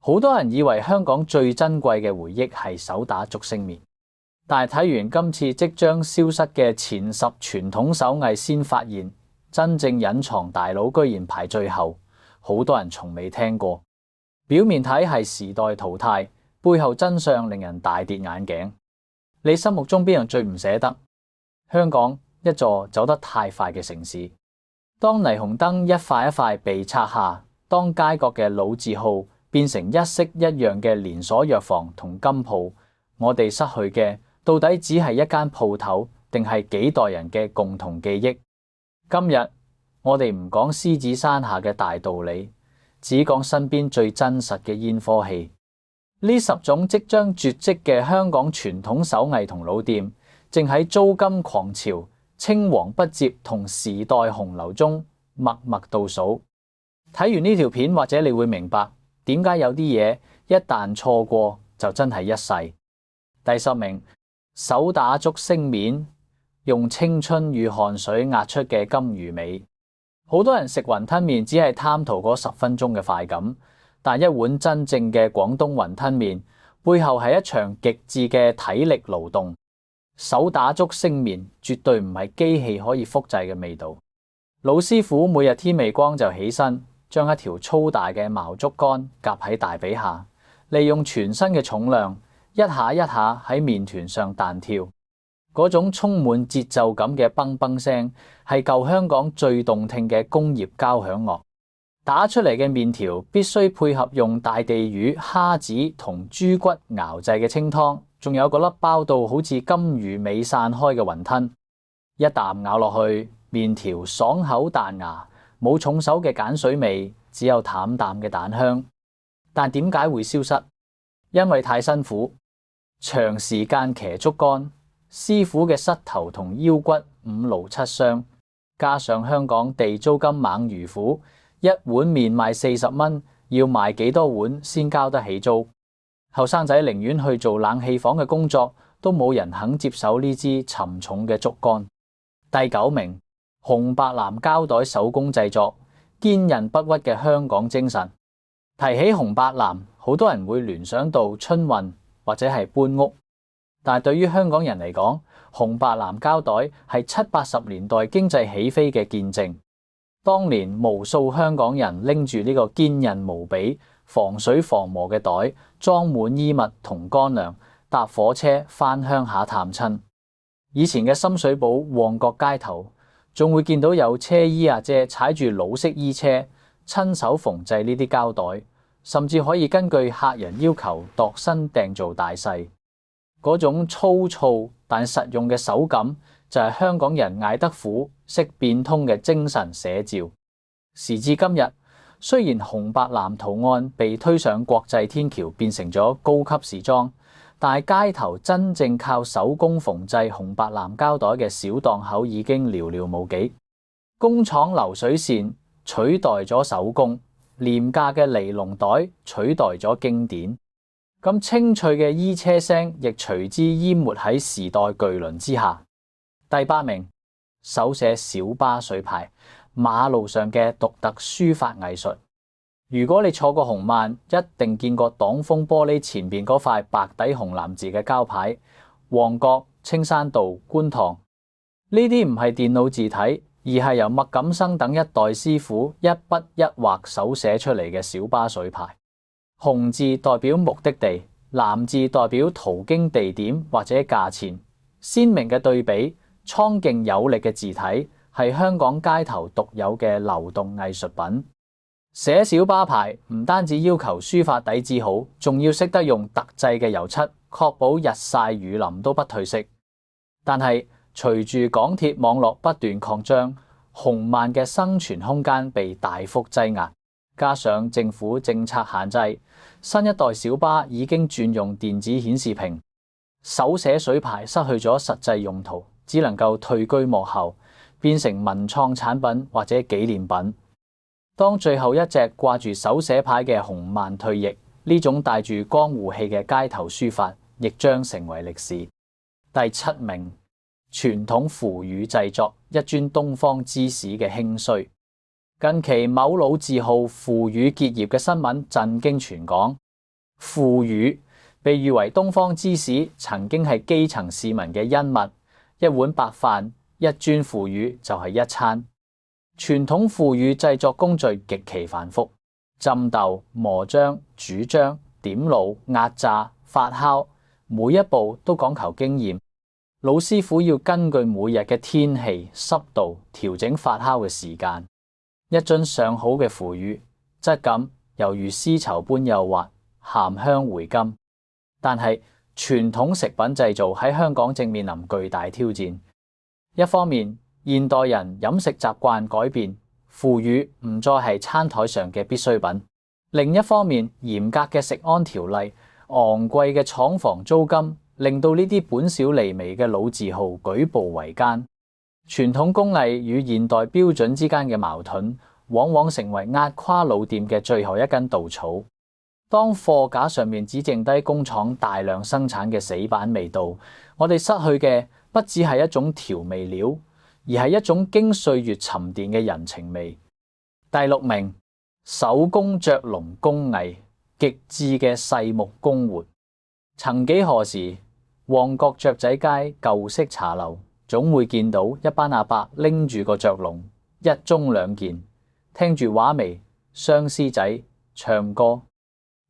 好多人以為香港最珍貴嘅回憶係手打竹升麵，但係睇完今次即將消失嘅前10傳統手藝，先發現真正隱藏大佬居然排最後，好多人從未聽過。表面睇係時代淘汰，背後真相令人大跌眼鏡。你心目中邊樣最唔捨得？香港一座走得太快嘅城市，當霓虹燈一塊一塊被拆下，當街角嘅老字號變成一式一樣嘅連鎖藥房同金鋪，我哋失去嘅到底只係一間鋪頭，定係幾代人嘅共同記憶？今日我哋唔講獅子山下嘅大道理，只講身邊最真實嘅煙火氣。呢10種即將絕跡嘅香港傳統手藝同老店，正喺租金狂潮、青黃不接同時代洪流中默默倒數。睇完呢條片，或者你會明白點解有啲嘢一旦錯過就真係一世。第10名，手打竹升麵，用青春與汗水壓出嘅金魚尾。好多人食雲吞麵只係貪圖嗰10分鐘嘅快感，但一碗真正嘅廣東雲吞麵背後係一場極致嘅體力勞動。手打竹升麵絕對唔係機器可以複製嘅味道。老師傅每日天未光就起身，將一條粗大嘅茅竹竿夾喺大髀下，利用全身嘅重量一下一下喺麵團上彈跳。嗰種充滿節奏感嘅嘣嘣聲，係舊香港最動聽嘅工業交響樂。打出嚟嘅麵條必須配合用大地魚、蝦子同豬骨熬製嘅清湯，仲有嗰粒包到好似金魚尾散開嘅雲吞。一啖咬落去，麵條爽口彈牙，冇重手嘅鹼水味，只有淡淡嘅蛋香。但點解會消失？因為太辛苦，長時間騎竹竿，師傅嘅膝頭同腰骨五勞七傷，加上香港地租金猛如虎，一碗麵賣40蚊，要賣幾多碗先交得起租？後生仔寧願去做冷氣房嘅工作，都冇人肯接手呢支沉重嘅竹竿。第9名，紅白藍膠袋手工製作，堅韌不屈嘅香港精神。提起紅白藍，好多人會聯想到春運或者係搬屋，但係對於香港人嚟講，紅白藍膠袋係70、80年代經濟起飛嘅見證。當年無數香港人拎住呢個堅韌無比、防水防磨嘅袋，裝滿衣物同乾糧，搭火車返鄉下探親。以前嘅深水埗旺角街頭，仲會見到有車衣阿姐踩住老式衣車，親手縫製呢啲膠袋，甚至可以根據客人要求度身訂造大細。嗰種粗糙但實用嘅手感，就係香港人捱得苦、識變通嘅精神寫照。時至今日，雖然紅白藍圖案被推上國際天橋，變成咗高級時裝，但係街頭真正靠手工縫製紅白藍膠袋嘅小檔口已經寥寥無幾。工廠流水線取代咗手工，廉價嘅尼龍袋取代咗經典。咁清脆嘅衣車聲亦隨之淹沒喺時代巨輪之下。第8名，手寫小巴水牌，馬路上嘅獨特書法藝術。如果你坐過紅磡，一定見過擋風玻璃前邊嗰塊白底紅藍字嘅膠牌。旺角、青山道、觀塘，呢啲唔係電腦字體，而係由麥錦生等一代師傅一筆一畫手寫出嚟嘅小巴水牌。紅字代表目的地，藍字代表途經地點或者價錢。鮮明嘅對比，蒼勁有力嘅字體，係香港街頭獨有嘅流動藝術品。寫小巴牌唔單止要求書法底子好，仲要識得用特製嘅油漆，確保日曬雨淋都不褪色。但係隨住港鐵網絡不斷擴張，紅磡嘅生存空間被大幅擠壓。加上政府政策限制，新一代小巴已經轉用電子顯示屏，手寫水牌失去咗實際用途，只能夠退居幕後，變成文創產品或者紀念品。當最後一隻掛住手寫牌嘅紅磡退役，呢種帶住江湖氣嘅街頭書法亦將成為歷史。第7名，傳統腐乳製作，一尊東方之史嘅興衰。近期某老字號腐乳結業嘅新聞震驚全港，腐乳被譽為東方之始，曾經係基層市民嘅恩物，一碗白飯、一磚腐乳就係一餐。傳統腐乳製作工序極其繁複，浸豆、磨漿、煮漿、點滷、壓榨、發酵，每一步都講求經驗。老師傅要根據每日嘅天氣、濕度調整發酵嘅時間。一樽上好嘅腐乳，質感猶如絲綢般幼滑，鹹香回甘。但係傳統食品製造喺香港正面臨巨大挑戰。一方面，現代人飲食習慣改變，腐乳唔再係餐台上嘅必需品。另一方面，嚴格嘅食安條例、昂貴嘅廠房租金，令到呢啲本小利微嘅老字號舉步維艱。傳統工藝與現代標準之間嘅矛盾，往往成為壓垮老店嘅最後一根稻草。當貨架上面只剩低工廠大量生產嘅死板味道，我哋失去嘅不只係一種調味料，而係一種經歲月沉澱嘅人情味。第六名，手工雀籠工藝，極致嘅細木工活。曾幾何時，旺角雀仔街舊式茶樓總會見到一班阿伯拎住個雀籠，一盅兩件，聽住畫眉、相思仔唱歌。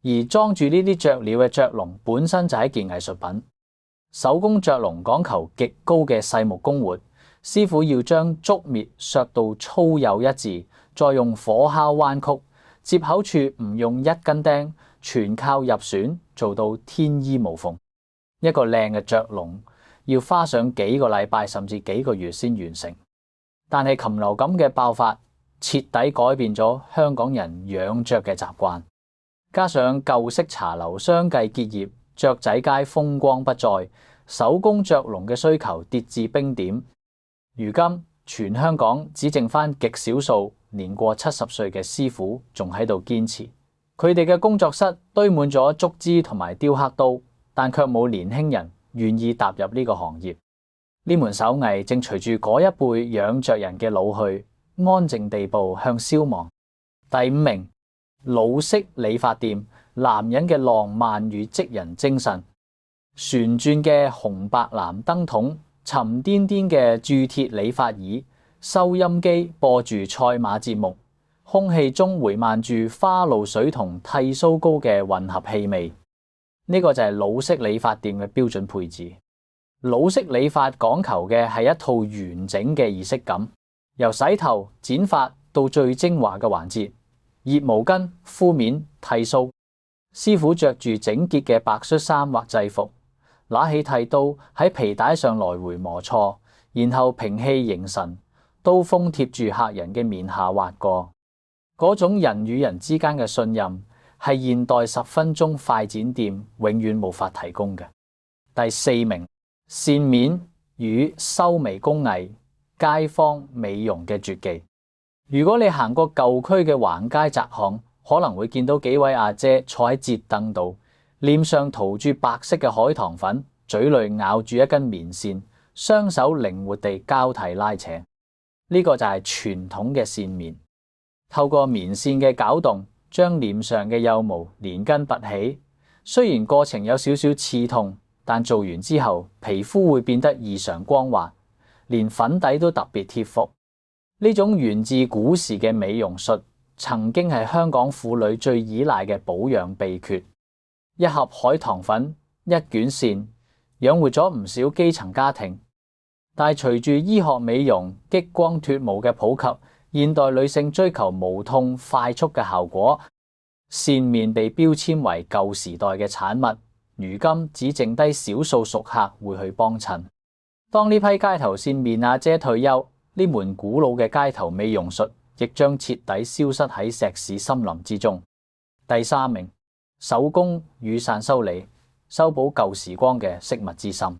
而裝住呢啲雀鳥嘅雀籠本身就係一件藝術品。手工雀籠講求極高嘅細木工活，師傅要將竹篾削到粗幼一致，再用火烤彎曲，接口處唔用一根釘，全靠入選做到天衣無縫。一個靚嘅雀籠要花上幾個禮拜甚至幾個月先完成。但係禽流感嘅爆發徹底改變咗香港人養雀嘅習慣，加上舊式茶樓相繼結業，雀仔街風光不再，手工雀籠嘅需求跌至冰點。如今全香港只剩翻極少數年過70歲嘅師傅仲喺度堅持，佢哋嘅工作室堆滿咗竹枝同埋雕刻刀，但卻冇年輕人願意踏入呢個行業。呢門手藝正隨住嗰一輩養雀人嘅老去，安靜地步向消亡。第5名，老式理髮店，男人嘅浪漫與職人精神。旋轉嘅紅白藍燈筒，沉甸甸嘅鑄鐵理髮椅，收音機播住賽馬節目，空氣中瀰漫住花露水同剃鬚膏嘅混合氣味。呢個就係老式理髮店嘅標準配置。老式理髮講求嘅係一套完整嘅儀式感，由洗頭、剪髮到最精華嘅環節，熱毛巾、敷面、剃鬚。師傅着住整潔嘅白恤衫或制服，拿起剃刀喺皮帶上來回摩搓，然後屏氣凝神，刀鋒貼住客人嘅面下劃過。嗰種人與人之間嘅信任，係現代10分鐘快剪店永遠無法提供嘅。第4名，線面與修眉工藝，街坊美容嘅絕技。如果你行過舊區嘅橫街窄巷，可能會見到幾位阿姐坐喺折凳度，臉上塗住白色嘅海棠粉，嘴裏咬住一根棉線，雙手靈活地交替拉扯。呢個就係傳統嘅線面，透過棉線嘅攪動，將臉上嘅幼毛連根拔起。雖然過程有少少刺痛，但做完之後，皮膚會變得異常光滑，連粉底都特別貼服。呢種源自古時嘅美容術，曾經係香港婦女最依賴嘅保養秘訣。一盒海棠粉，一卷線，養活咗唔少基層家庭。但係隨住醫學美容、激光脫毛嘅普及，現代女性追求無痛快速嘅效果，線面被標籤為舊時代嘅產物。如今只剩低少數熟客會去幫襯。當呢批街頭線面阿姐退休，呢門古老嘅街頭美容術亦將徹底消失喺石屎森林之中。第3名，手工雨傘修理，修補舊時光嘅惜物之心。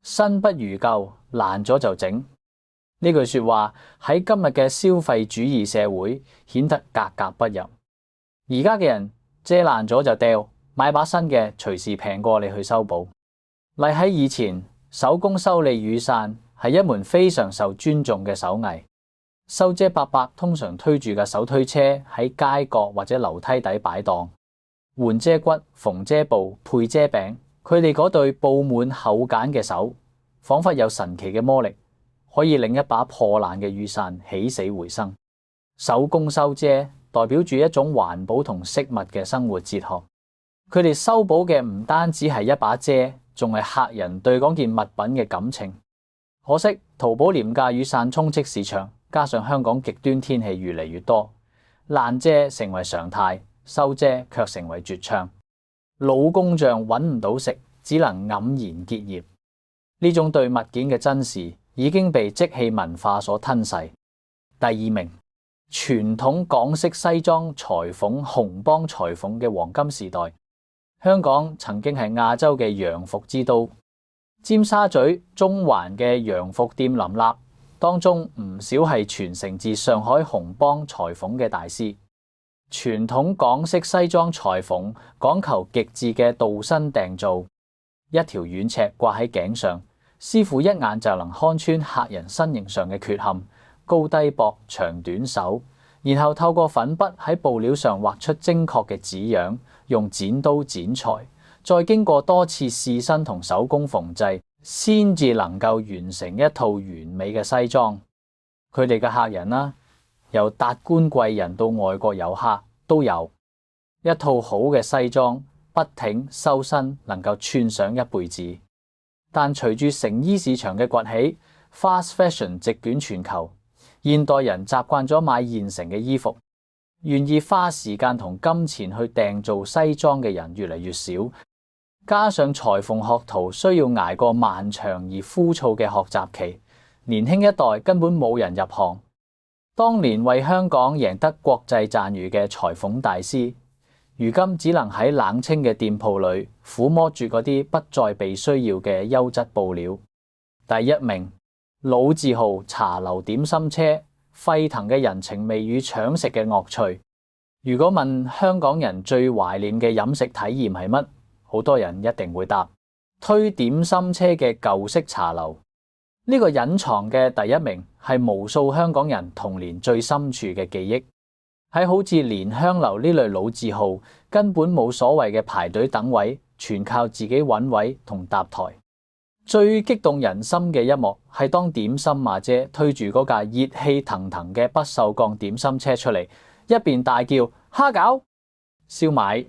新不如舊，爛咗就整。呢句說話喺今日嘅消費主義社會顯得格格不入。而家嘅人遮爛咗就掉，買把新嘅隨時平過你去修補。例喺以前，手工修理雨傘係一門非常受尊重嘅手藝。修遮伯伯通常推住架手推車喺街角或者樓梯底擺檔，換遮骨、縫遮布、配遮餅，佢哋嗰對布滿厚繭嘅手，仿佛有神奇嘅魔力，可以令一把破爛嘅雨傘起死回生。手工修遮代表住一種環保同惜物嘅生活哲學。佢哋修補嘅唔單止係一把遮，仲係客人對嗰件物品嘅感情。可惜淘寶廉價雨傘充斥市場，加上香港極端天氣越嚟越多，爛遮成為常態，修遮卻成為絕唱。老工匠揾唔到食，只能黯然結業。呢種對物件嘅珍視已經被即棄文化所吞噬。第二名，傳統港式西裝裁縫紅幫裁縫嘅黃金時代。香港曾經係亞洲嘅洋服之都，尖沙咀、中環嘅洋服店林立，當中唔少係傳承自上海紅幫裁縫嘅大師。傳統港式西裝裁縫講求極致嘅度身訂造，一條軟尺掛喺頸上，師傅一眼就能看穿客人身形上嘅缺陷，高低膊、長短手，然後透過粉筆喺布料上畫出精確嘅紙樣，用剪刀剪裁，再經過多次試身同手工縫製，先至能夠完成一套完美嘅西裝。佢哋嘅客人啦，由達官貴人到外國遊客都有。一套好嘅西裝，筆挺修身，能夠穿上一輩子。但隨住成衣市場嘅崛起 ，fast fashion 席捲全球，現代人習慣咗買現成嘅衣服，願意花時間同金錢去訂造西裝嘅人越嚟越少。加上裁縫學徒需要捱過漫長而枯燥嘅學習期，年輕一代根本冇人入行。當年為香港贏得國際讚譽嘅裁縫大師，如今只能喺冷清嘅店鋪裏撫摸住嗰啲不再被需要嘅優質布料。第一名，老字號茶樓點心車，沸騰嘅人情味與搶食嘅樂趣。如果問香港人最懷念嘅飲食體驗係乜？好多人一定會答推點心車嘅舊式茶樓。呢個隱藏嘅第一名係無數香港人童年最深處嘅記憶。喺好似蓮香樓呢類老字號，根本冇所謂嘅排隊等位，全靠自己揾位同搭台。最激動人心嘅一幕係當點心阿姐推住嗰架熱氣騰騰嘅不鏽鋼點心車出嚟，一邊大叫蝦餃、燒賣、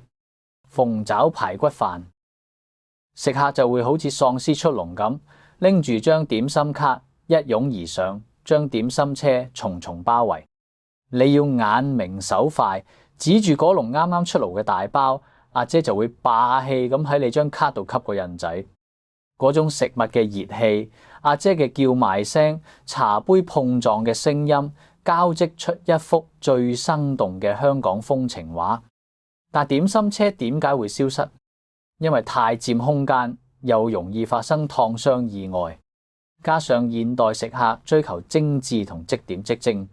鳳爪排骨飯，食客就會好似喪屍出籠咁，拎住張點心卡一擁而上，將點心車重重包圍。你要眼明手快，指住嗰籠啱啱出爐嘅大包，阿姐就會霸氣咁喺你張卡度吸個印仔。嗰種食物嘅熱氣，阿姐嘅叫賣聲，茶杯碰撞嘅聲音，交織出一幅最生動嘅香港風情畫。但點心車點解會消失？因為太佔空間，又容易發生燙傷意外。加上現代食客追求精緻同即點即蒸，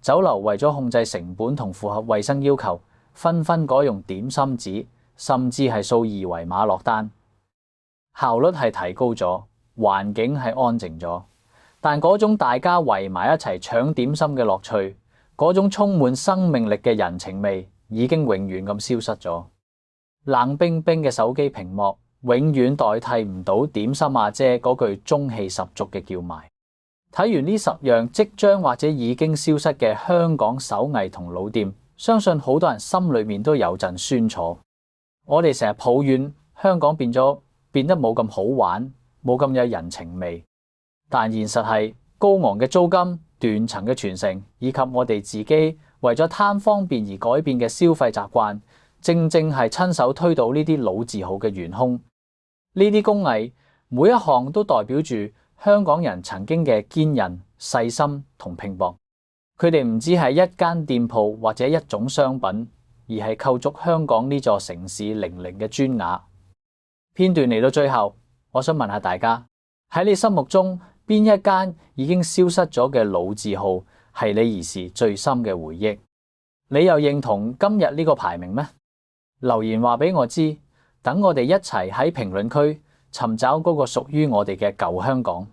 酒樓為咗控制成本同符合衛生要求，紛紛改用點心紙，甚至係掃二維碼落單。效率係提高咗，環境係安靜咗，但嗰種大家圍埋一齊搶點心嘅樂趣，嗰種充滿生命力嘅人情味，已經永遠咁消失咗。冷冰冰嘅手機屏幕永遠代替唔到點心阿姐嗰句中氣十足嘅叫賣。睇完呢10樣即將或者已經消失嘅香港手藝同老店，相信好多人心裏面都有陣酸楚。我哋成日抱怨香港變得冇咁好玩，冇咁有人情味，但現實係高昂嘅租金、斷層嘅傳承，以及我哋自己為咗貪方便而改變嘅消費習慣，正正係親手推倒呢啲老字號嘅元兇。呢啲工藝每一項都代表住香港人曾經嘅堅韌、細心同拼搏。佢哋唔止係一間店鋪或者一種商品，而係構築香港呢座城市零零嘅磚瓦。片段嚟到最後，我想問下大家，喺你心目中邊一間已經消失咗嘅老字號係你兒時最深嘅回憶？你又認同今日呢個排名咩？留言話俾我知，等我哋一齊喺評論區尋找嗰個屬於我哋嘅舊香港。